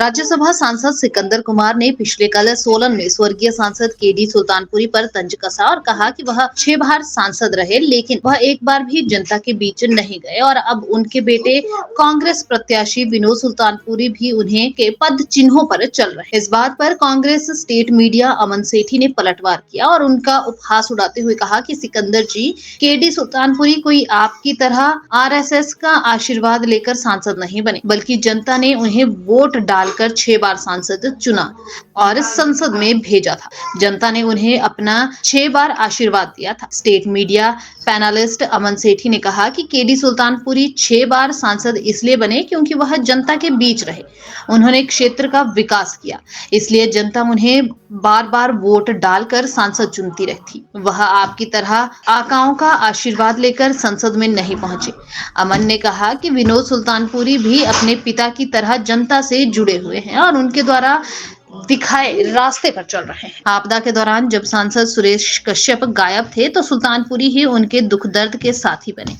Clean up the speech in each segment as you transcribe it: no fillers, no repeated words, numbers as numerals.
राज्यसभा सांसद सिकंदर कुमार ने पिछले कल सोलन में स्वर्गीय सांसद केडी सुल्तानपुरी पर तंज कसा और कहा कि वह 6 बार सांसद रहे, लेकिन वह एक बार भी जनता के बीच नहीं गए और अब उनके बेटे कांग्रेस प्रत्याशी विनोद सुल्तानपुरी भी उन्हें के पद चिन्हों पर चल रहे। इस बात पर कांग्रेस स्टेट मीडिया अमन सेठी ने पलटवार किया और उनका उपहास उड़ाते हुए कहा कि सिकंदर जी, केडी सुल्तानपुरी कोई आपकी तरह आरएसएस का आशीर्वाद लेकर सांसद नहीं बने, बल्कि जनता ने उन्हें वोट डालकर 6 बार सांसद चुना और संसद में भेजा था। जनता ने उन्हें अपना 6 बार आशीर्वाद दिया था। स्टेट मीडिया पैनलिस्ट अमन सेठी ने कहा कि केडी सुल्तानपुरी 6 बार सांसद इसलिए बने क्योंकि वह जनता के बीच रहे। उन्होंने क्षेत्र का विकास किया, इसलिए जनता उन्हें बार बार वोट डालकर सांसद चुनती रहती। वह आपकी तरह आकाओं का आशीर्वाद लेकर संसद में नहीं पहुंचे। अमन ने कहा कि विनोद सुल्तानपुरी भी अपने पिता की तरह जनता से जुड़े हुए हैं और उनके द्वारा दिखाए रास्ते पर चल रहे हैं। आपदा के दौरान जब सांसद सुरेश कश्यप गायब थे तो सुल्तानपुरी ही उनके दुख दर्द के साथी बने।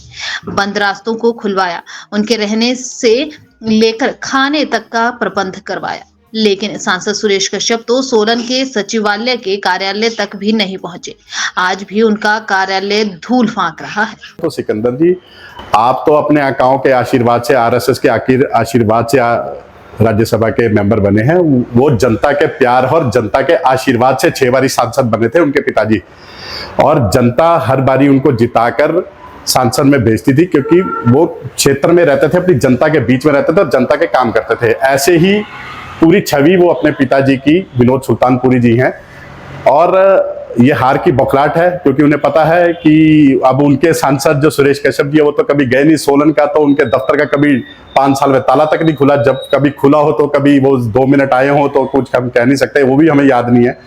बंद रास्तों को खुलवाया, उनके रहने से लेकर खाने तक का प्रबंध करवाया। लेकिन सांसद सुरेश कश्यप तो सोलन के सचिवालय के कार्यालय तक भी नहीं पहुंचे। आज भी उनका कार्यालय धूल फांक रहा है। तो सिकंदर जी, आप तो अपने आकाओं के आशीर्वाद से, आरएसएस के आशीर्वाद से राज्यसभा के मेंबर बने हैं। वो जनता के प्यार और जनता के आशीर्वाद से 6 बारी सांसद बने थे उनके पिताजी, और जनता हर बारी उनको जिताकर सांसद में भेजती थी क्योंकि वो क्षेत्र में रहते थे, अपनी जनता के बीच में रहते थे और जनता के काम करते थे। ऐसे ही पूरी छवि वो अपने पिताजी की विनोद सुल्तानपुरी जी हैं। और ये हार की बौखलाहट है क्योंकि उन्हें पता है कि अब उनके सांसद जो सुरेश कश्यप जी है वो तो कभी गए नहीं सोलन का, तो उनके दफ्तर का कभी 5 साल में ताला तक नहीं खुला। जब कभी खुला हो तो कभी वो 2 मिनट आए हो तो कुछ हम कह नहीं सकते, वो भी हमें याद नहीं है।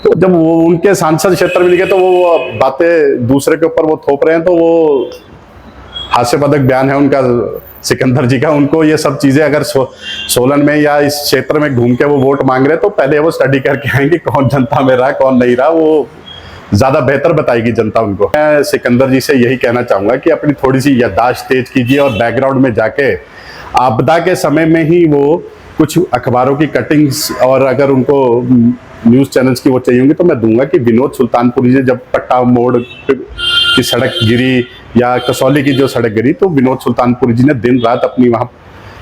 तो जब वो उनके सांसद क्षेत्र में गए तो वो बातें दूसरे के ऊपर वो थोप रहे हैं, तो वो हास्यपदक बयान है उनका सिकंदर जी का। उनको ये सब चीजें अगर सोलन में या इस क्षेत्र में घूम के वो वोट मांग रहे तो पहले वो स्टडी करके आएंगे कौन जनता में रहा कौन नहीं रहा, वो ज्यादा बेहतर बताएगी जनता उनको। मैं सिकंदर जी से यही कहना चाहूंगा कि अपनी थोड़ी सी याददाश्त तेज कीजिए और बैकग्राउंड में जाके आपदा के समय में ही वो कुछ अखबारों की कटिंग्स, और अगर उनको न्यूज चैनल्स की वो चाहिए होंगी तो मैं दूंगा कि विनोद सुल्तानपुरी जी जब पट्टा मोड़ की सड़क गिरी या कसौली की जो सड़क गिरी तो विनोद सुल्तानपुरी जी ने दिन रात अपनी वहां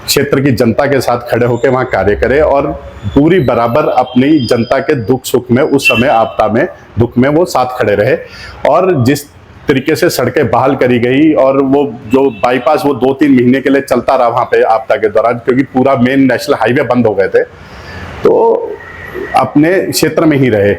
क्षेत्र की जनता के साथ खड़े होकर वहां कार्य करे और पूरी बराबर अपनी जनता के दुख सुख में, उस समय आपदा में दुख में वो साथ खड़े रहे। और जिस तरीके से सड़कें बहाल करी गई और वो जो बाईपास वो 2-3 महीने के लिए चलता रहा वहां पे आपदा के दौरान, क्योंकि पूरा मेन नेशनल हाईवे बंद हो गए थे, तो अपने क्षेत्र में ही रहे।